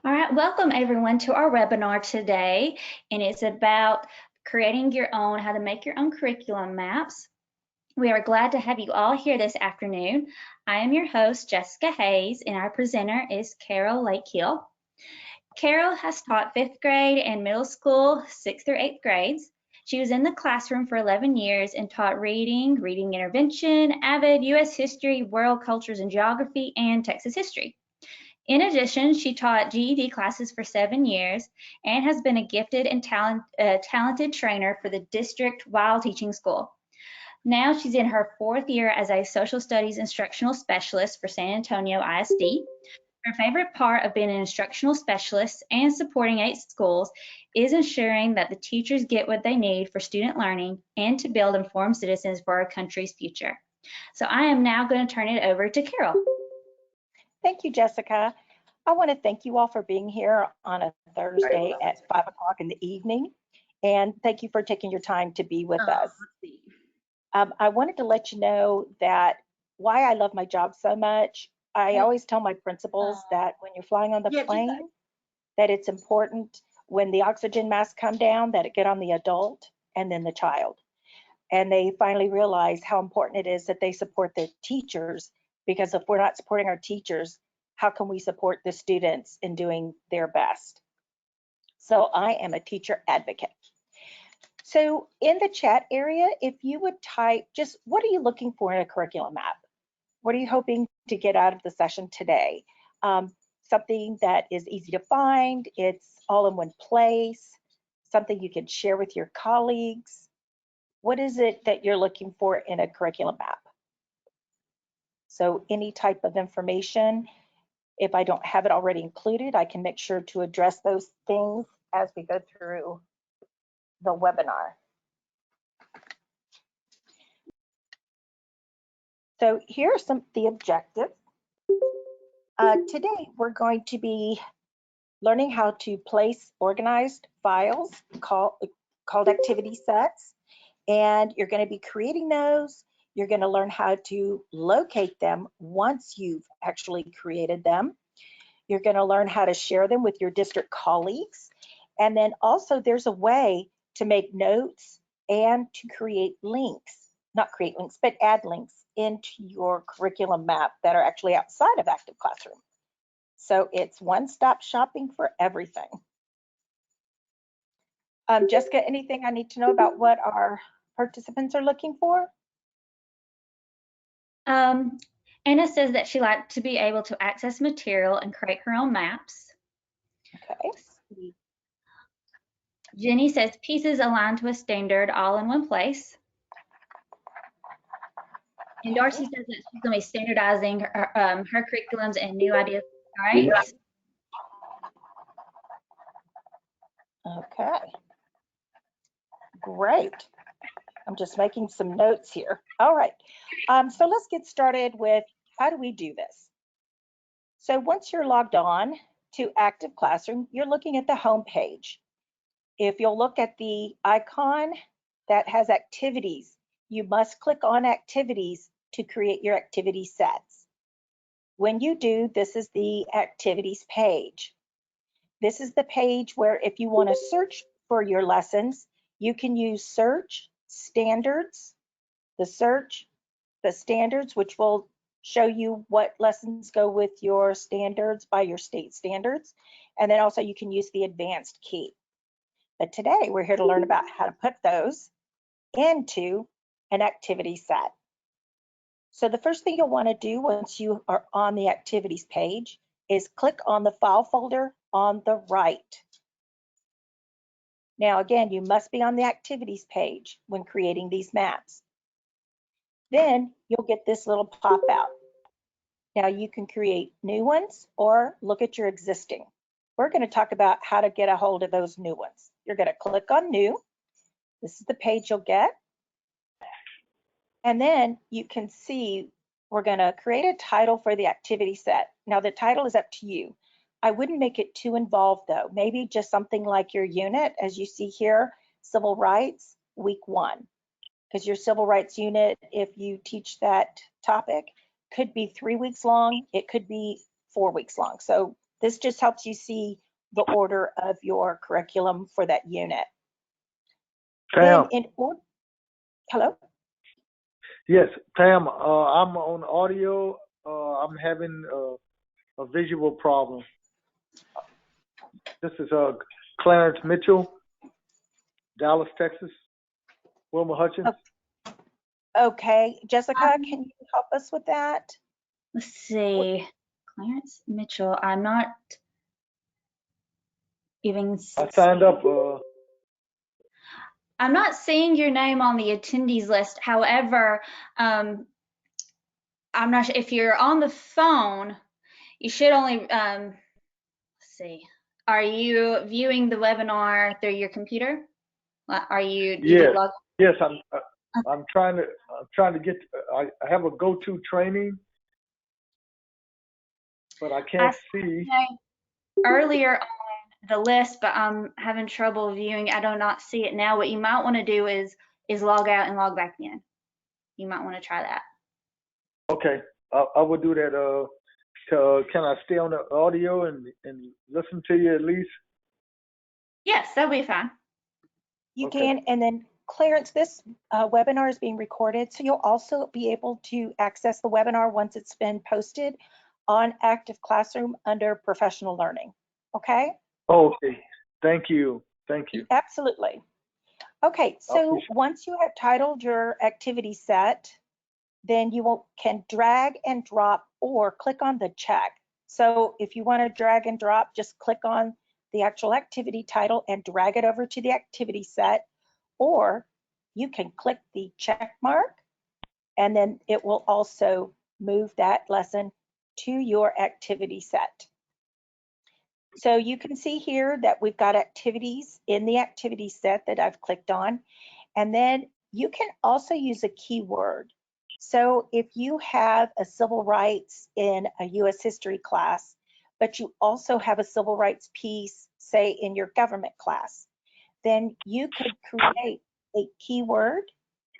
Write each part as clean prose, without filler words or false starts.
All right, welcome everyone to our webinar today, and it's about creating your own, how to make your own curriculum maps. We are glad to have you all here this afternoon. I am your host, Jessica Hayes, and our presenter is Carol Lakehill. Carol has taught 5th grade and middle school 6th through 8th grades. She was in the classroom for 11 years and taught reading, reading intervention, AVID, U.S. history, world cultures and geography, and Texas history. In addition, she taught GED classes for 7 years and has been a gifted and talented trainer for the district while teaching school. Now she's in her 4th year as a social studies instructional specialist for San Antonio ISD. Her favorite part of being an instructional specialist and supporting 8 schools is ensuring that the teachers get what they need for student learning and to build informed citizens for our country's future. So I am now going to turn it over to Carol. Thank you, Jessica. I want to thank you all for being here on a Thursday at 5 o'clock in the evening. And thank you for taking your time to be with us. I wanted to let you know that why I love my job so much. I always tell my principals that when you're flying on the plane, that it's important when the oxygen masks come down that it get on the adult and then the child. And they finally realize how important it is that they support their teachers, because if we're not supporting our teachers, how can we support the students in doing their best? So I am a teacher advocate. So in the chat area, if you would type just what are you looking for in a curriculum map? What are you hoping to get out of the session today? Something that is easy to find, it's all in one place, something you can share with your colleagues. What is it that you're looking for in a curriculum map? So any type of information, if I don't have it already included, I can make sure to address those things as we go through the webinar. So here are some of the objectives. Today, we're going to be learning how to place organized files called activity sets. And you're going to be creating those. You're going to learn how to locate them once you've actually created them. You're going to learn how to share them with your district colleagues. And then also there's a way to make notes and to create links, not create links, but add links into your curriculum map that are actually outside of Active Classroom. So it's one-stop shopping for everything. Jessica, anything I need to know about what our participants are looking for? Anna says that she liked to be able to access material and create her own maps. Okay. Jenny says pieces aligned to a standard all in one place. And Darcy says that she's going to be standardizing her curriculums and new ideas. All right. Okay. Great. I'm just making some notes here. All right. So let's get started with how do we do this? So once you're logged on to Active Classroom, you're looking at the home page. If you'll look at the icon that has activities, you must click on activities to create your activity sets. When you do, this is the activities page. This is the page where if you want to search for your lessons, you can use search, standards, the standards, which will show you what lessons go with your standards by your state standards. And then also you can use the advanced key. But today we're here to learn about how to put those into an activity set. So the first thing you'll want to do once you are on the activities page is click on the file folder on the right. Now again, you must be on the activities page when creating these maps. Then you'll get this little pop out. Now you can create new ones or look at your existing. We're going to talk about how to get a hold of those new ones. You're going to click on new. This is the page you'll get. And then you can see we're going to create a title for the activity set. Now the title is up to you. I wouldn't make it too involved though. Maybe just something like your unit, as you see here, civil rights, week 1. Because your civil rights unit, if you teach that topic, could be 3 weeks long, it could be 4 weeks long. So This just helps you see the order of your curriculum for that unit. Then Pam, in order, hello? yes, Pam, I'm on audio. I'm having a visual problem. This is Clarence Mitchell, Dallas, Texas. Wilma Hutchins. Okay, Jessica, can you help us with that? Let's see. Clarence Mitchell. I'm not even. I signed up. I'm not seeing your name on the attendees list. However, I'm not sure if you're on the phone. You should only. Let's see. Are you viewing the webinar through your computer? Are you? Yes, Log? yes. I'm trying to get. I have a go-to training, but I can't see. Earlier on the list, but I'm having trouble viewing. I do not see it now. What you might want to do is log out and log back in. You might want to try that. Okay, I will do that. Can I stay on the audio and listen to you at least? Yes, that'll be fine. You Okay. can, and then Clarence, this webinar is being recorded, so you'll also be able to access the webinar once it's been posted on Active Classroom under Professional Learning, okay? Okay, thank you. Thank you. Absolutely. Okay, so once you have titled your activity set, then you can drag and drop or click on the check. So if you want to drag and drop, just click on the actual activity title and drag it over to the activity set, or you can click the check mark and then it will also move that lesson to your activity set. So you can see here that we've got activities in the activity set that I've clicked on, and then you can also use a keyword. So if you have a civil rights in a US history class, but you also have a civil rights piece, say in your government class, then you could create a keyword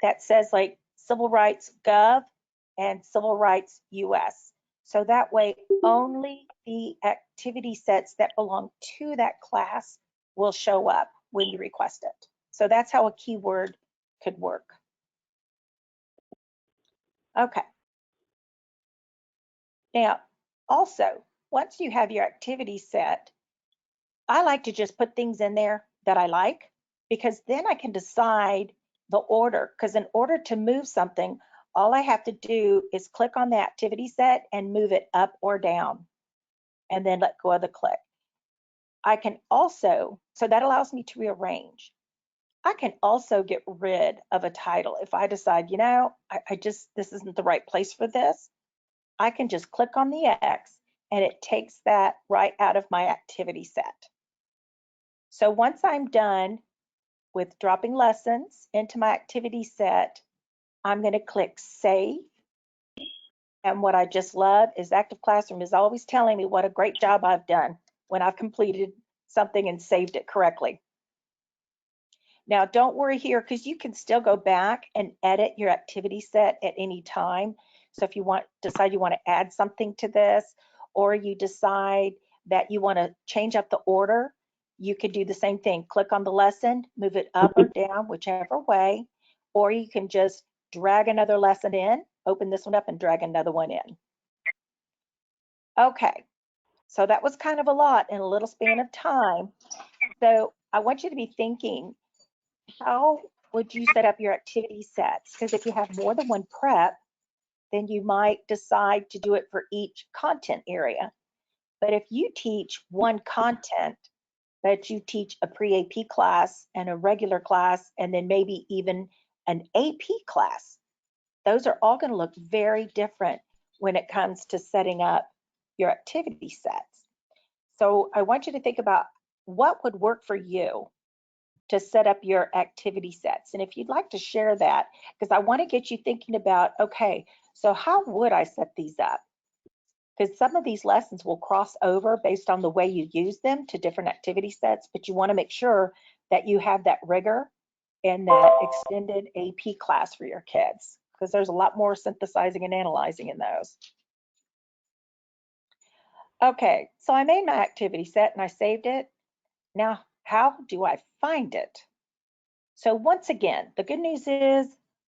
that says like civil rights gov and civil rights US. So that way only the activity sets that belong to that class will show up when you request it. So that's how a keyword could work. Okay. Now, also, once you have your activity set, I like to just put things in there that I like, because then I can decide the order. Because in order to move something, all I have to do is click on the activity set and move it up or down, and then let go of the click. I can also, so that allows me to rearrange. I can also get rid of a title. If I decide, you know, this isn't the right place for this, I can just click on the X and it takes that right out of my activity set. So once I'm done with dropping lessons into my activity set, I'm going to click Save. And what I just love is Active Classroom is always telling me what a great job I've done when I've completed something and saved it correctly. Now, don't worry here, because you can still go back and edit your activity set at any time. So if you decide you want to add something to this, or you decide that you want to change up the order, you could do the same thing. Click on the lesson, move it up or down, whichever way, or you can just drag another lesson in, open this one up and drag another one in. Okay, so that was kind of a lot in a little span of time. So I want you to be thinking, how would you set up your activity sets? Because if you have more than one prep, then you might decide to do it for each content area. But if you teach one content, but you teach a pre-AP class and a regular class, and then maybe even an AP class, those are all going to look very different when it comes to setting up your activity sets. So I want you to think about what would work for you to set up your activity sets. And if you'd like to share that, because I want to get you thinking about, okay, so how would I set these up? Because some of these lessons will cross over based on the way you use them to different activity sets, but you want to make sure that you have that rigor in that extended AP class for your kids, because there's a lot more synthesizing and analyzing in those. Okay, so I made my activity set and I saved it. Now, how do I find it? So once again, the good news is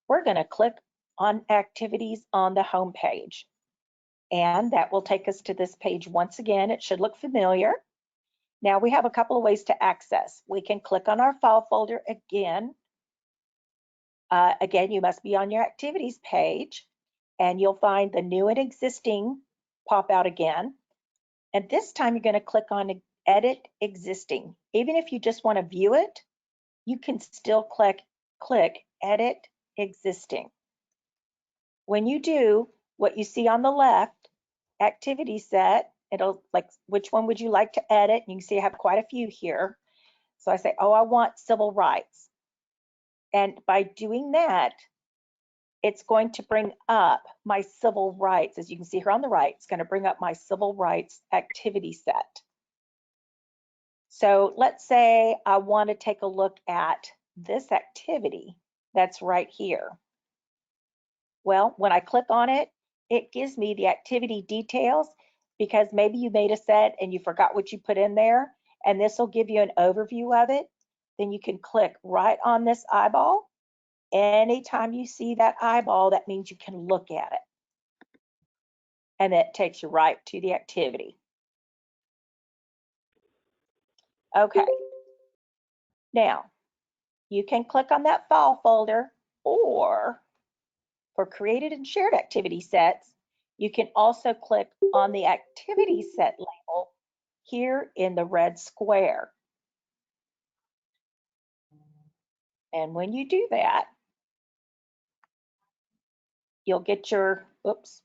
we're going to click on activities on the home page. And that will take us to this page once again. It should look familiar. Now we have a couple of ways to access. We can click on our file folder again. Again, you must be on your activities page and you'll find the new and existing pop out again. And this time you're going to click on edit existing. Even if you just want to view it, you can still click edit existing. When you do, what you see on the left, activity set, it'll like, which one would you like to edit? And you can see I have quite a few here. So I say, oh, I want civil rights. And by doing that, it's going to bring up my civil rights. As you can see here on the right, it's going to bring up my civil rights activity set. So let's say I want to take a look at this activity that's right here. Well, when I click on it, it gives me the activity details because maybe you made a set and you forgot what you put in there, and this will give you an overview of it. Then you can click right on this eyeball. Anytime you see that eyeball, that means you can look at it. And that takes you right to the activity. Okay. Now, you can click on that file folder, or for created and shared activity sets, you can also click on the activity set label here in the red square. And when you do that, you'll get your, oops,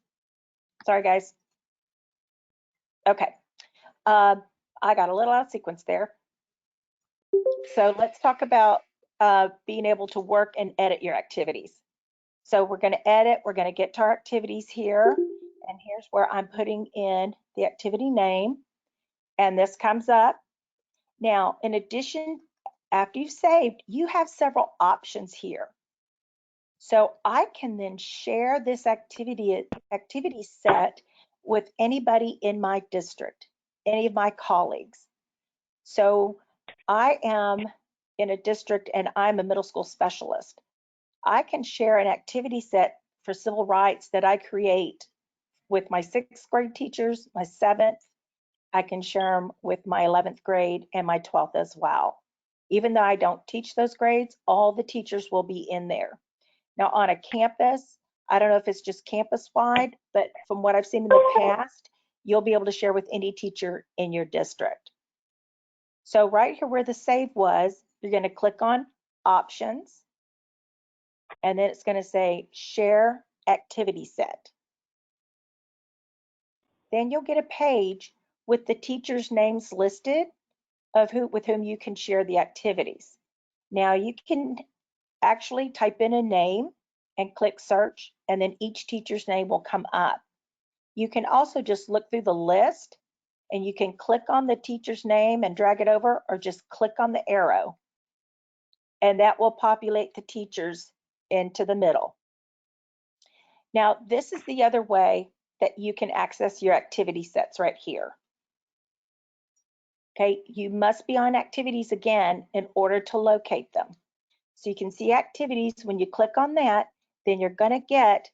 sorry guys. Okay, I got a little out of sequence there. So let's talk about being able to work and edit your activities. So we're going to edit, we're going to get to our activities here, and here's where I'm putting in the activity name, and this comes up. Now, in addition, after you've saved, you have several options here. So I can then share this activity set with anybody in my district, any of my colleagues. So I am in a district and I'm a middle school specialist. I can share an activity set for civil rights that I create with my 6th grade teachers, my 7th. I can share them with my 11th grade and my 12th as well. Even though I don't teach those grades, all the teachers will be in there. Now on a campus, I don't know if it's just campus-wide, but from what I've seen in the past, you'll be able to share with any teacher in your district. So right here where the save was, you're going to click on options, and then it's going to say share activity set. Then you'll get a page with the teachers' names listed of with whom you can share the activities. Now you can actually type in a name and click search, and then each teacher's name will come up. You can also just look through the list and you can click on the teacher's name and drag it over, or just click on the arrow, and that will populate the teachers into the middle. Now, this is the other way that you can access your activity sets right here. Okay, you must be on activities again in order to locate them. So you can see activities. When you click on that, then you're going to get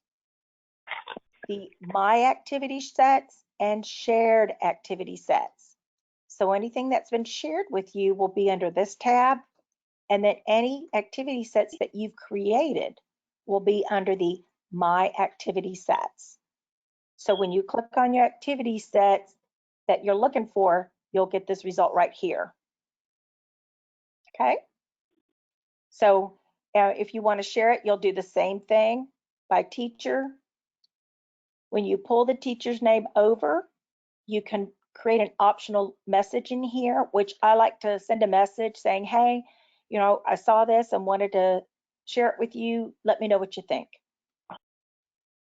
the My Activity Sets and Shared Activity Sets. So anything that's been shared with you will be under this tab, and then any activity sets that you've created will be under the My Activity Sets. So when you click on your activity sets that you're looking for, you'll get this result right here. Okay? So if you want to share it, you'll do the same thing by teacher. When you pull the teacher's name over, you can create an optional message in here, which I like to send a message saying, hey, you know, I saw this and wanted to share it with you. Let me know what you think.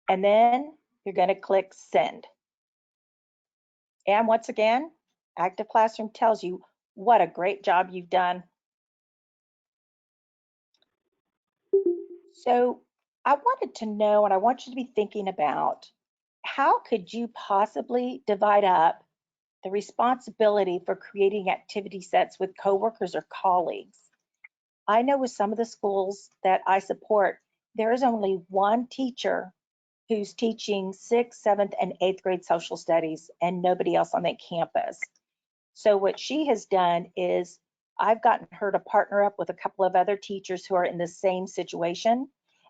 And then you're going to click send. And once again, Active Classroom tells you what a great job you've done. So I wanted to know, and I want you to be thinking about, how could you possibly divide up the responsibility for creating activity sets with coworkers or colleagues. I know with some of the schools that I support, there is only one teacher who's teaching 6th, 7th, and 8th grade social studies and nobody else on that campus. So what she has done is I've gotten her to partner up with a couple of other teachers who are in the same situation,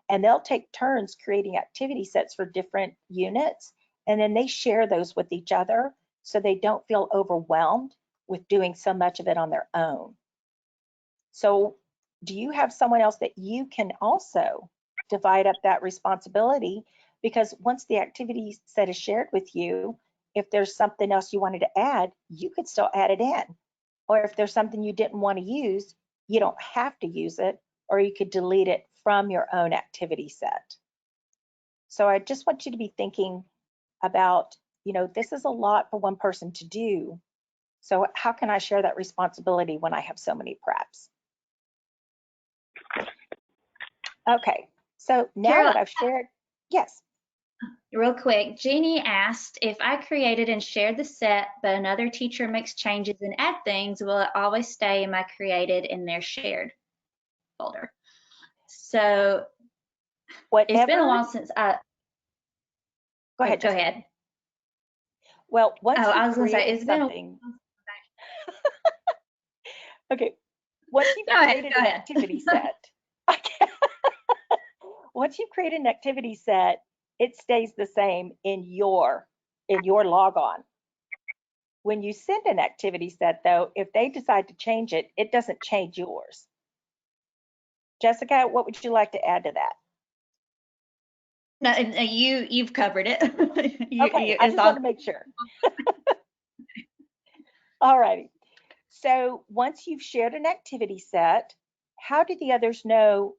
and they'll take turns creating activity sets for different units, and then they share those with each other so they don't feel overwhelmed with doing so much of it on their own. So do you have someone else that you can also divide up that responsibility? Because once the activity set is shared with you, if there's something else you wanted to add, you could still add it in. Or if there's something you didn't want to use, you don't have to use it, or you could delete it from your own activity set. So I just want you to be thinking about, this is a lot for one person to do. So how can I share that responsibility when I have so many preps? Okay, so now Carol, that I've shared, yes. real quick, Jeannie asked, if I created and shared the set, but another teacher makes changes and add things, will it always stay in my created in their shared folder? So it's been a while since Go ahead. Go ahead. Well, once I you've was gonna say, created it's been something, okay, once you've Go ahead, created go an ahead. activity set, once you've created an activity set, it stays the same in your logon. When you send an activity set, though, if they decide to change it, it doesn't change yours. Jessica, what would you like to add to that? No, you've covered it. Okay, I just want to make sure. All righty. So once you've shared an activity set, how do the others know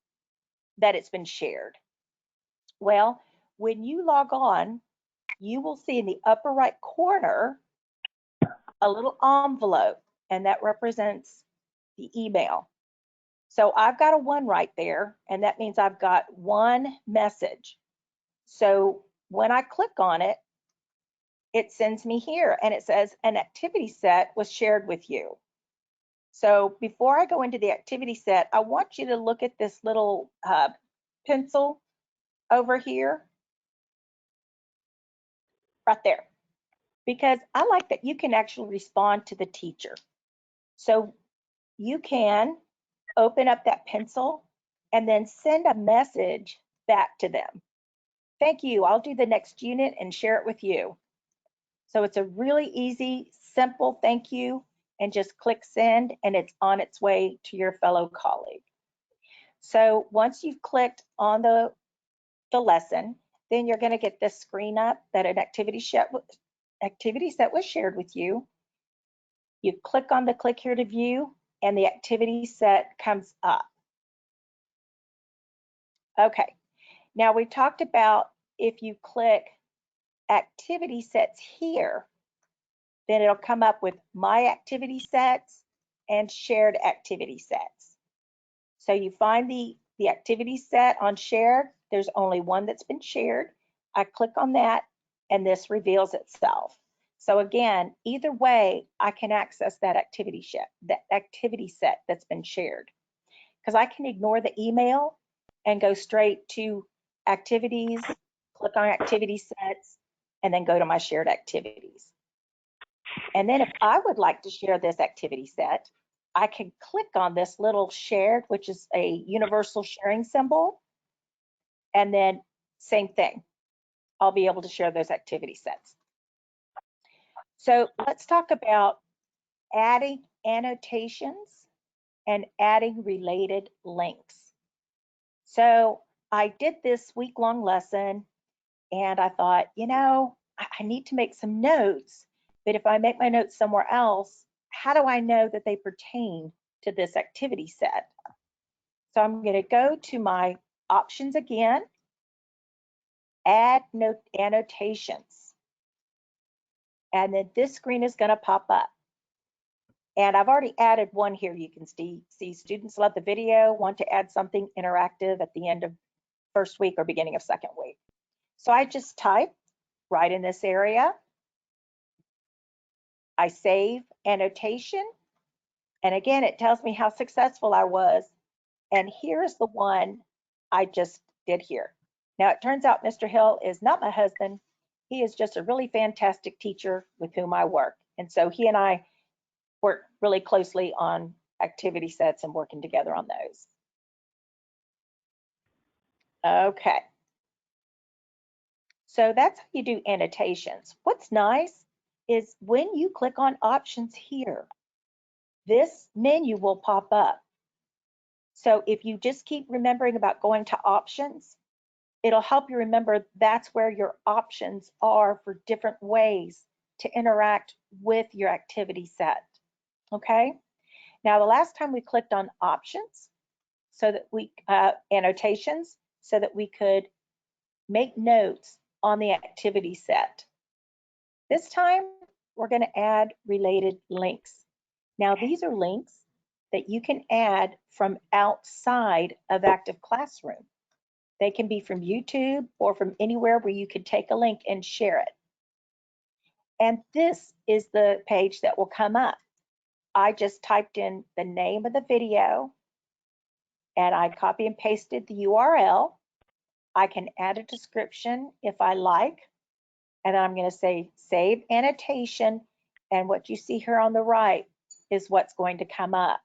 that it's been shared? Well, when you log on, you will see in the upper right corner a little envelope, and that represents the email. So I've got a 1 right there, and that means I've got one message. So when I click on it, it sends me here, and it says an activity set was shared with you. So before I go into the activity set, I want you to look at this little pencil over here, right there, because I like that you can actually respond to the teacher. So you can open up that pencil and then send a message back to them. Thank you, I'll do the next unit and share it with you. So it's a really easy, simple thank you, and just click send, and it's on its way to your fellow colleague. So once you've clicked on the lesson, then you're going to get this screen up that an activity set was shared with you. You click on the click here to view, and the activity set comes up. Okay, now we talked about if you click activity sets here, then it'll come up with my activity sets and shared activity sets. So you find the activity set on shared, there's only one that's been shared. I click on that and this reveals itself. So again, either way, I can access that activity set that's been shared, because I can ignore the email and go straight to activities, click on activity sets, and then go to my shared activities. And then if I would like to share this activity set, I can click on this little shared, which is a universal sharing symbol, and then same thing. I'll be able to share those activity sets. So let's talk about adding annotations and adding related links. So I did this week-long lesson, and I thought, I need to make some notes, but if I make my notes somewhere else, how do I know that they pertain to this activity set? So I'm going to go to my options again, add note annotations, and then this screen is going to pop up. And I've already added one here. You can see students love the video, want to add something interactive at the end of first week or beginning of second week. So I just type right in this area. I save annotation, and again, it tells me how successful I was. And here's the one I just did here. Now, it turns out Mr. Hill is not my husband. He is just a really fantastic teacher with whom I work. And so he and I work really closely on activity sets and working together on those. Okay. So that's how you do annotations. What's nice is when you click on options here, this menu will pop up. So if you just keep remembering about going to options, it'll help you remember that's where your options are for different ways to interact with your activity set. Okay. Now, the last time we clicked on options, so that we annotations, so that we could make notes on the activity set. This time, we're going to add related links. Now, these are links that you can add from outside of Active Classroom. They can be from YouTube or from anywhere where you could take a link and share it. And this is the page that will come up. I just typed in the name of the video and I copy and pasted the URL. I can add a description if I like, and then I'm going to say save annotation, and what you see here on the right is what's going to come up.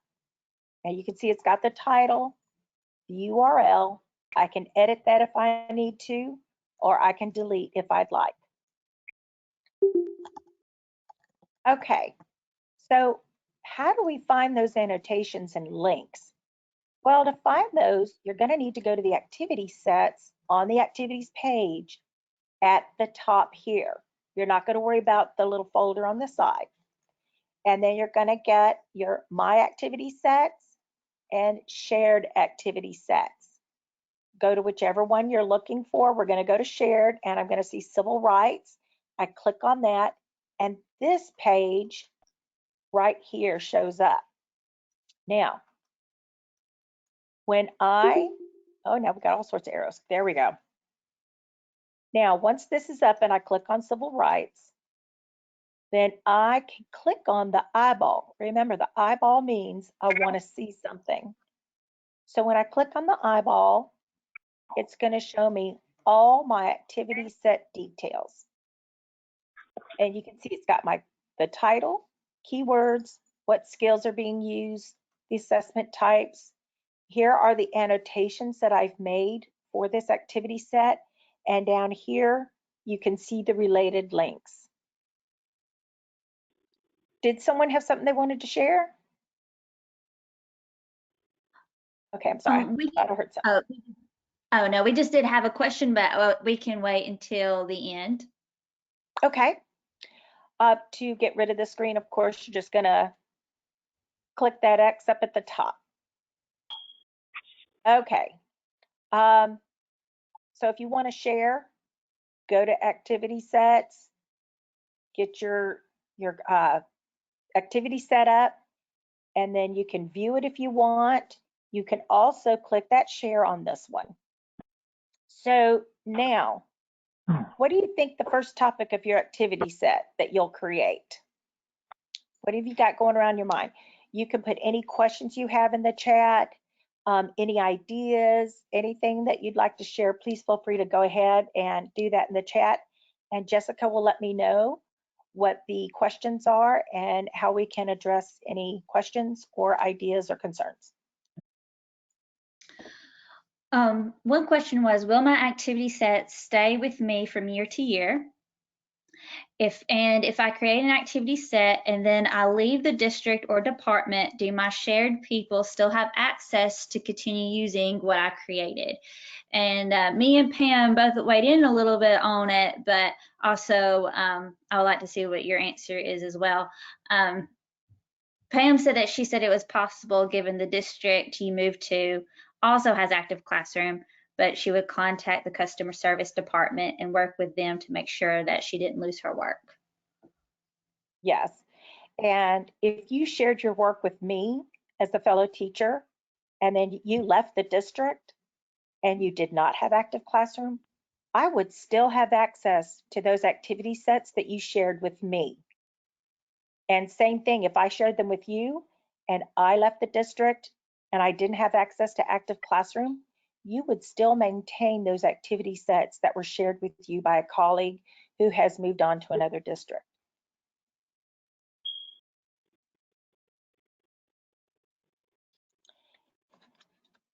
Now you can see it's got the title, the URL. I can edit that if I need to, or I can delete if I'd like. Okay, so how do we find those annotations and links? Well, to find those, you're going to need to go to the activity sets on the activities page at the top here. You're not going to worry about the little folder on the side. And then you're going to get your My Activity Sets and Shared Activity Sets. Go to whichever one you're looking for. We're going to go to Shared, and I'm going to see Civil Rights. I click on that, and this page right here shows up. Now, when now we've got all sorts of arrows. There we go. Now, once this is up and I click on Civil Rights, then I can click on the eyeball. Remember, the eyeball means I want to see something. So when I click on the eyeball, it's going to show me all my activity set details. And you can see it's got the title, keywords, what skills are being used, the assessment types. Here are the annotations that I've made for this activity set. And down here, you can see the related links. Did someone have something they wanted to share? Okay, I'm sorry. I heard something. Oh, no, we just did have a question, but we can wait until the end. Okay. To get rid of the screen, of course, you're just going to click that X up at the top. Okay. So if you want to share, go to activity sets, get your activity set up, and then you can view it if you want. You can also click that share on this one. So now, what do you think the first topic of your activity set that you'll create? What have you got going around your mind? You can put any questions you have in the chat, any ideas, anything that you'd like to share. Please feel free to go ahead and do that in the chat. And Jessica will let me know what the questions are and how we can address any questions or ideas or concerns. One question was, will my activity sets stay with me from year to year? If I create an activity set and then I leave the district or department, do my shared people still have access to continue using what I created? And me and Pam both weighed in a little bit on it, but also I would like to see what your answer is as well. Pam said that she said it was possible given the district you moved to also has active classroom, but she would contact the customer service department and work with them to make sure that she didn't lose her work. Yes, and if you shared your work with me as a fellow teacher, and then you left the district and you did not have active classroom, I would still have access to those activity sets that you shared with me. And same thing, if I shared them with you and I left the district and I didn't have access to Active Classroom, you would still maintain those activity sets that were shared with you by a colleague who has moved on to another district.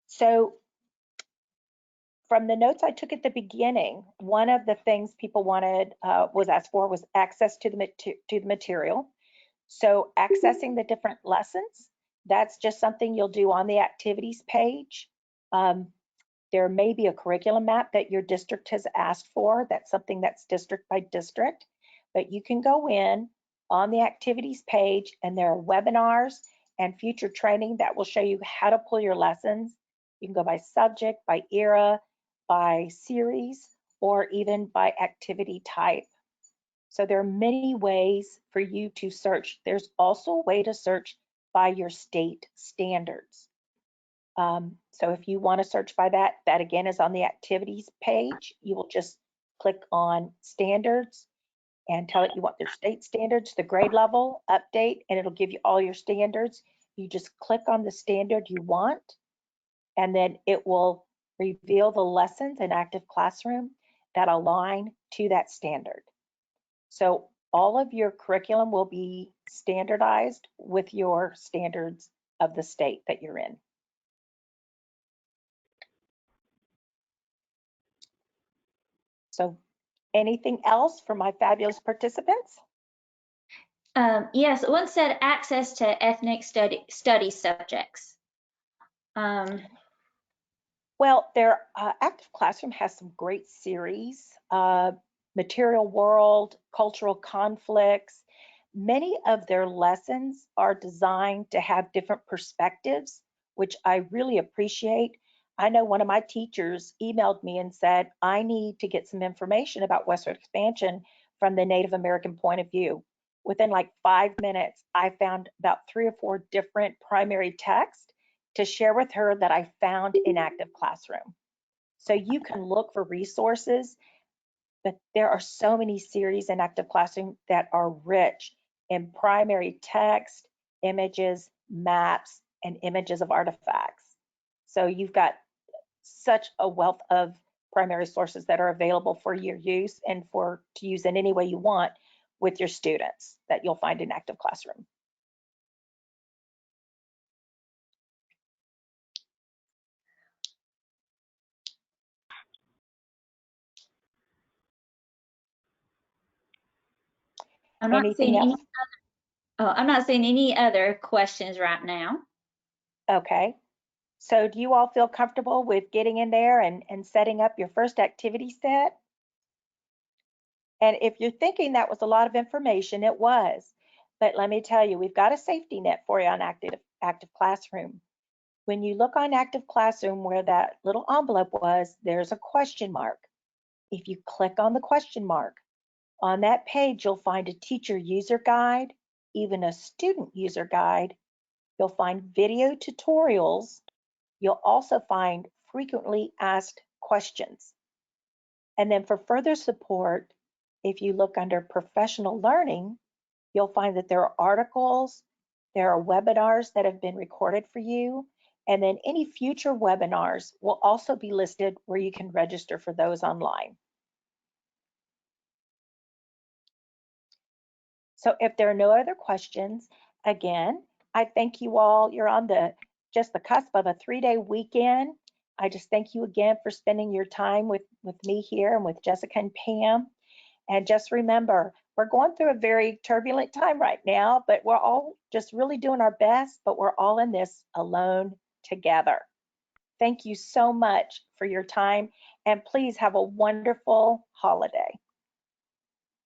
So from the notes I took at the beginning, one of the things people wanted was asked for was access to the material. So accessing the different lessons, that's just something you'll do on the activities page. There may be a curriculum map that your district has asked for. That's something that's district by district, but you can go in on the activities page and there are webinars and future training that will show you how to pull your lessons. You can go by subject, by era, by series, or even by activity type. So there are many ways for you to search. There's also a way to search by your state standards. So if you want to search by that, that again is on the activities page. You will just click on standards and tell it you want the state standards, the grade level, update, and it'll give you all your standards. You just click on the standard you want, and then it will reveal the lessons in Active Classroom that align to that standard. So all of your curriculum will be standardized with your standards of the state that you're in. So anything else for my fabulous participants? Yes, one said access to ethnic study subjects. Well, their Active Classroom has some great series, Material World, Cultural Conflicts. Many of their lessons are designed to have different perspectives, which I really appreciate. I know one of my teachers emailed me and said, I need to get some information about westward expansion from the Native American point of view. Within like 5 minutes, I found about 3 or 4 different primary texts to share with her that I found in Active Classroom. So you can look for resources, but there are so many series in Active Classroom that are rich in primary text, images, maps, and images of artifacts. So you've got such a wealth of primary sources that are available for your use and to use in any way you want with your students that you'll find in Active Classroom. I'm not Anything seeing else? any I'm not seeing any other questions right now. Okay. So do you all feel comfortable with getting in there and setting up your first activity set? And if you're thinking that was a lot of information, it was. But let me tell you, we've got a safety net for you on Active Classroom. When you look on Active Classroom where that little envelope was, there's a question mark. If you click on the question mark, on that page, you'll find a teacher user guide, even a student user guide. You'll find video tutorials. You'll also find frequently asked questions. And then for further support, if you look under professional learning, you'll find that there are articles, there are webinars that have been recorded for you, and then any future webinars will also be listed where you can register for those online. So if there are no other questions, again, I thank you all. You're on just the cusp of a 3-day weekend. I just thank you again for spending your time with me here and with Jessica and Pam. And just remember, we're going through a very turbulent time right now, but we're all just really doing our best, but we're all in this alone together. Thank you so much for your time, and please have a wonderful holiday.